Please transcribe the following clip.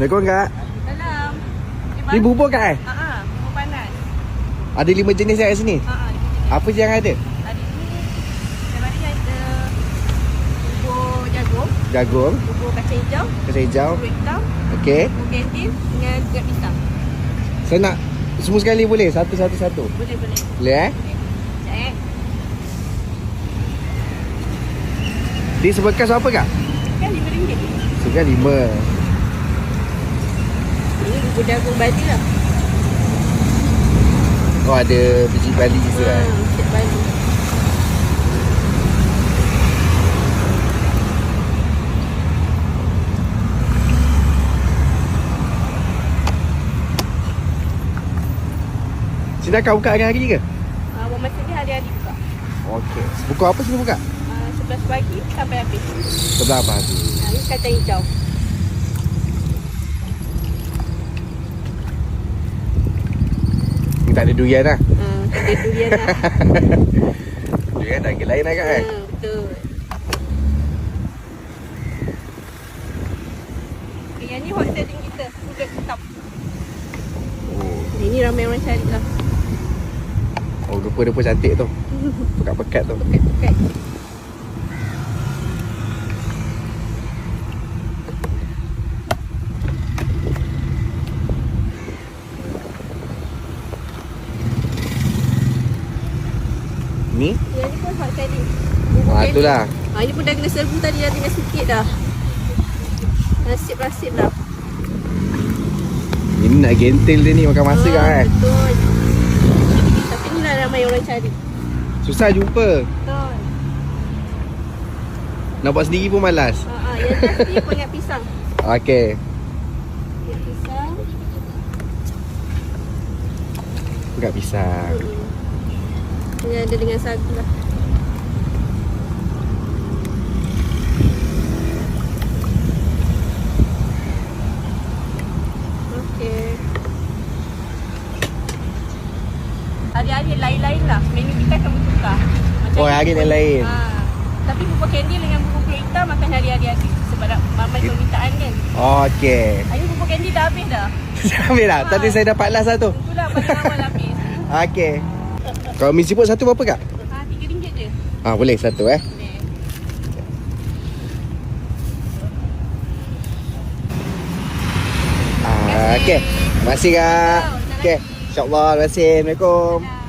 Assalamualaikum kak. Salam. Ni bubur kak Bubur panas. Ada 5 jenis kat sini. 5 jenis. Apa je yang ada? Hari ni memang ni ada bubur jagung, Jagung, bubur kacang hijau, kacang hijau. bubur hitam, Okey. bubur kantin dengan gulab pisang. Saya nak semua sekali boleh? Satu-satu. Boleh. Boleh eh? Sekejap Dia sebekas apa kak? Kan RM5. Sebekas 5. Ini bubur jagung Bali lah. Oh ada biji bali tu kan? Cik Bali. Sini akan buka hari-hari ke? Masa ni hari-hari buka. Okey. Pukul apa sini buka? 11 pagi sampai habis. Sebelah pagi. Ini kacang hijau. Ni tak ada durian lah. Ada durian lah. Durian dah lain lah kak kan? Betul. Yang ni hot selling kita. Gulab hitam. Oh, Ini ramai orang cari lah. rupa-rupa cantik tu. Pekat-pekat tu. Pekat-pekat. Ni? Yang ni pun hot selling. Tu lah. Ini pun dah kena serbu tadi dah tinggal sikit dah. Nasib-nasib dah. Ini nak gentil dia ni makan masa kak kan? Betul. Tapi ni lah ramai orang cari. Susah jumpa. Betul. Nak buat sendiri pun malas. Yang pasti pun ingat pisang. Okey. Ingat pisang. Pekat pisang. Ini ada dengan sagu lah. Okey. Hari-hari lain-lain lah. Menu kita akan bertukar. Oh, hari lain-lain. Tapi bubur kantin dengan bubur kulit hitam makan hari-hari sebab ramai permintaan kan. Okey. Hari bubur kantin dah habis dah. Ambil lah. Tadi saya dapat last lah tu. Itulah paling awal habis. Okey. Kalau mi siput satu berapa kak? RM3 je. Boleh satu eh. Boleh. Okey. Terima kasih kak. Okey. InsyaAllah. Terima kasih. Assalamualaikum.